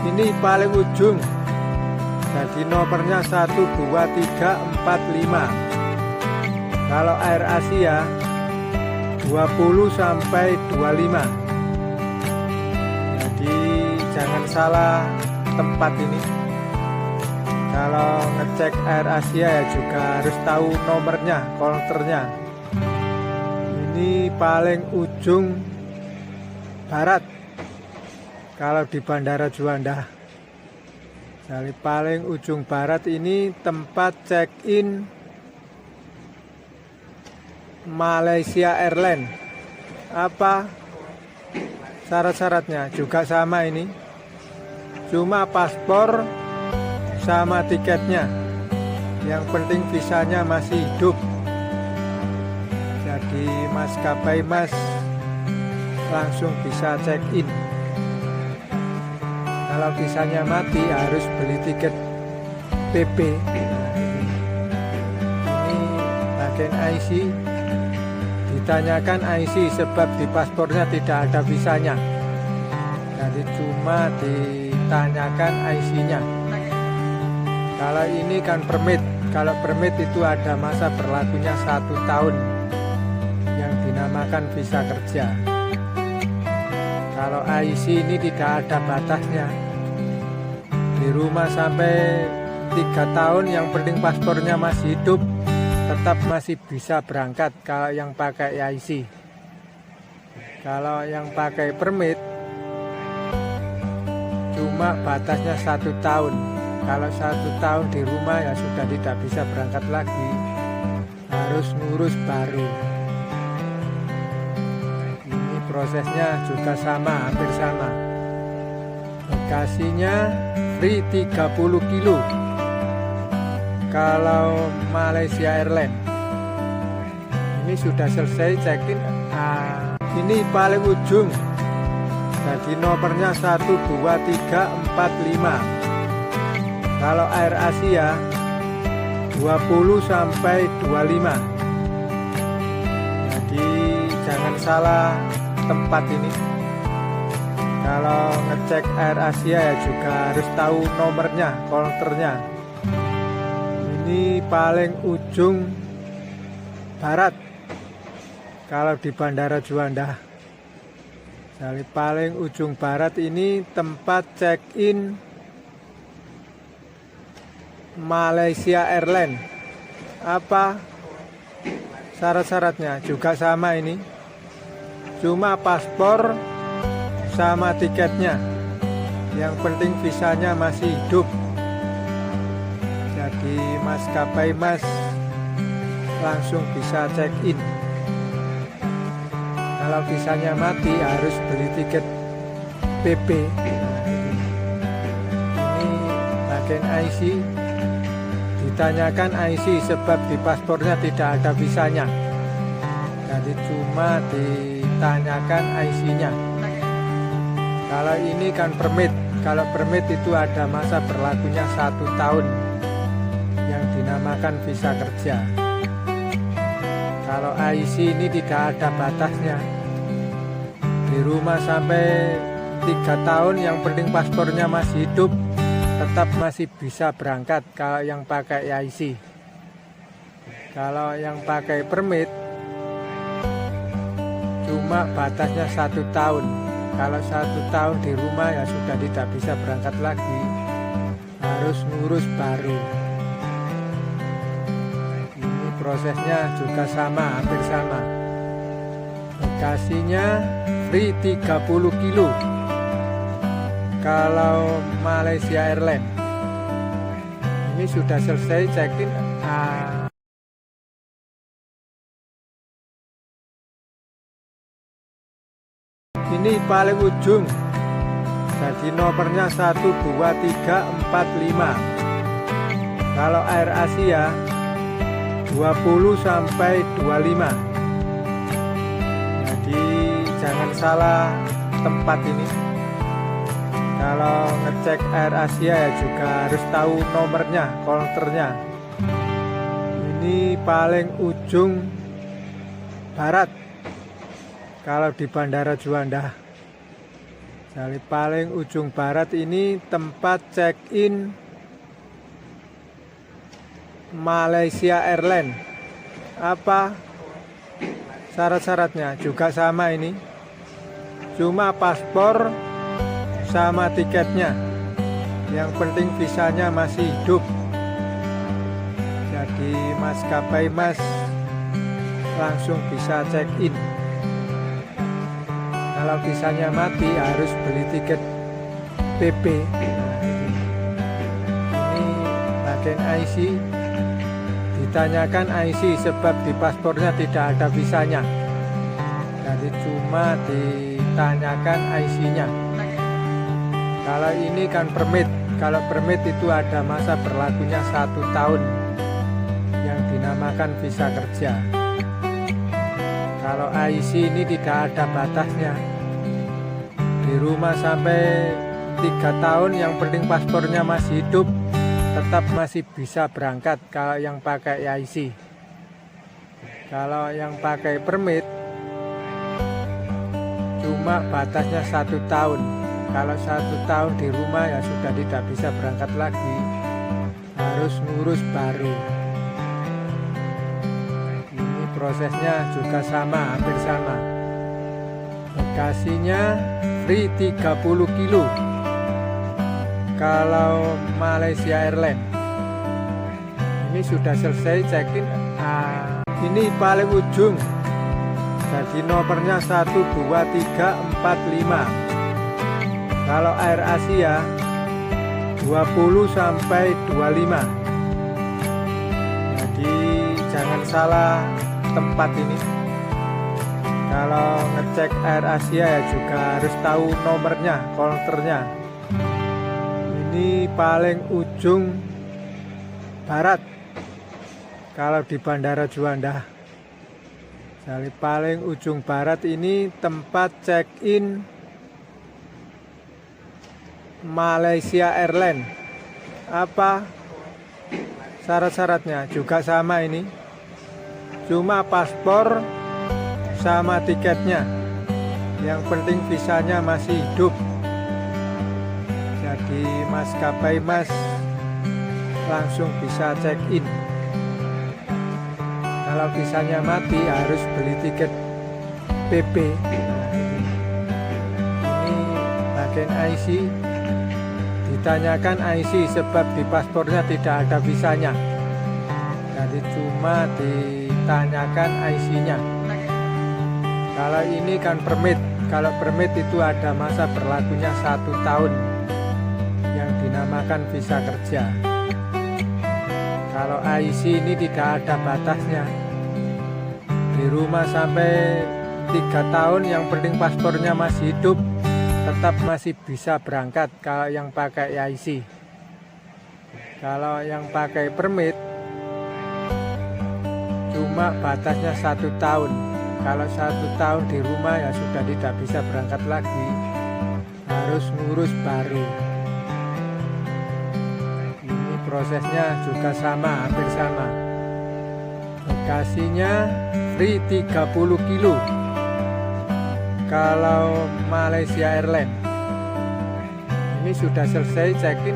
Ini paling ujung, jadi nomornya 1, 2, 3, 4, 5. Kalau Air Asia 20 sampai 25. Jadi jangan salah tempat ini. Kalau ngecek Air Asia ya juga harus tahu nomornya, counternya. Ini paling ujung barat kalau di Bandara Juanda. Jadi paling ujung barat ini tempat check-in Malaysia Airlines. Apa syarat-syaratnya? Juga sama ini. Cuma paspor sama tiketnya. Yang penting visanya masih hidup. Jadi maskapai Mas langsung bisa check-in. Kalau visanya mati harus beli tiket PP. Ini bagian IC. Ditanyakan IC sebab di paspornya tidak ada visanya. Jadi cuma ditanyakan IC-nya. Kalau ini kan permit. Kalau permit itu ada masa berlakunya 1 tahun yang dinamakan visa kerja. Kalau IC ini tidak ada batasnya. Di rumah sampai 3 tahun yang penting paspornya masih hidup, tetap masih bisa berangkat kalau yang pakai IC. Kalau yang pakai permit cuma batasnya 1 tahun. Kalau 1 tahun di rumah ya sudah tidak bisa berangkat lagi, harus ngurus baru. Ini prosesnya juga sama, hampir sama. Bagasinya free 30 kilo kalau Malaysia Airlines. Ini sudah selesai check-in. Ini paling ujung, jadi nomornya 1, 2, 3, 4, 5. Kalau Air Asia 20 sampai 25. Jadi jangan salah tempat ini. Kalau ngecek Air Asia ya juga harus tahu nomornya, counternya. Ini paling ujung barat kalau di Bandara Juanda. Jadi paling ujung barat ini tempat check-in Malaysia Airlines. Apa syarat-syaratnya? Juga sama ini. Cuma paspor sama tiketnya. Yang penting visanya masih hidup. Jadi maskapai Mas langsung bisa check-in. Kalau visanya mati harus beli tiket PP. Ini bagian IC. Ditanyakan IC sebab di paspornya tidak ada visanya. Jadi cuma ditanyakan IC-nya. Kalau ini kan permit. Kalau permit itu ada masa berlakunya 1 tahun yang dinamakan visa kerja. Kalau IC ini tidak ada batasnya. Di rumah sampai 3 tahun yang penting paspornya masih hidup, tetap masih bisa berangkat kalau yang pakai IC. Kalau yang pakai permit cuma batasnya 1 tahun. Kalau 1 tahun di rumah ya sudah tidak bisa berangkat lagi, harus ngurus baru. Ini prosesnya juga sama, hampir sama. Bagasinya free 30 kilo kalau Malaysia Airlines. Ini sudah selesai check-in. Ini paling ujung, jadi nomornya 1, 2, 3, 4, 5. Kalau Air Asia 20 sampai 25. Jadi jangan salah tempat ini. Kalau ngecek Air Asia ya juga harus tahu nomornya, counternya. Ini paling ujung barat kalau di Bandara Juanda. Dari paling ujung barat ini tempat check-in Malaysia Airlines. Apa syarat-syaratnya? Juga sama ini, cuma paspor sama tiketnya. Yang penting visanya masih hidup. Jadi maskapai Mas langsung bisa check-in. Kalau visanya mati harus beli tiket PP. Ini bagian IC. Ditanyakan IC sebab di paspornya tidak ada visanya. Jadi cuma ditanyakan IC-nya. Kalau ini kan permit. Kalau permit itu ada masa berlakunya 1 tahun yang dinamakan visa kerja. Kalau IC ini tidak ada batasnya. Di rumah sampai 3 tahun, yang penting paspornya masih hidup, tetap masih bisa berangkat kalau yang pakai IC. Kalau yang pakai permit, cuma batasnya 1 tahun. Kalau 1 tahun di rumah ya sudah tidak bisa berangkat lagi, harus ngurus baru. Ini prosesnya juga sama, hampir sama. Bagasinya free 30 kilo kalau Malaysia Airlines. Ini sudah selesai check-in. Ini paling ujung, jadi nomornya 1, 2, 3, 4, 5. Kalau Air Asia 20 sampai 25. Jadi jangan salah tempat ini. Kalau ngecek Air Asia ya juga harus tahu nomornya, counternya. Ini paling ujung barat kalau di Bandara Juanda. Dari paling ujung barat ini tempat check-in Malaysia Airlines. Apa syarat-syaratnya? Juga sama ini, cuma paspor sama tiketnya. Yang penting visanya masih hidup. Jadi maskapai Mas langsung bisa check-in. Kalau visanya mati harus beli tiket PP. Ini bagian IC. Ditanyakan IC sebab di paspornya tidak ada visanya. Jadi cuma ditanyakan IC-nya. Kalau ini kan permit. Kalau permit itu ada masa berlakunya 1 tahun yang dinamakan visa kerja. Kalau IC ini tidak ada batasnya. Di rumah sampai 3 tahun, yang penting paspornya masih hidup, tetap masih bisa berangkat kalau yang pakai IC. Kalau yang pakai permit, cuma batasnya 1 tahun. Kalau 1 tahun di rumah ya sudah tidak bisa berangkat lagi, harus ngurus baru. Ini prosesnya juga sama, hampir sama. Bagasinya free 30 kilo kalau Malaysia Airlines. Ini sudah selesai check-in.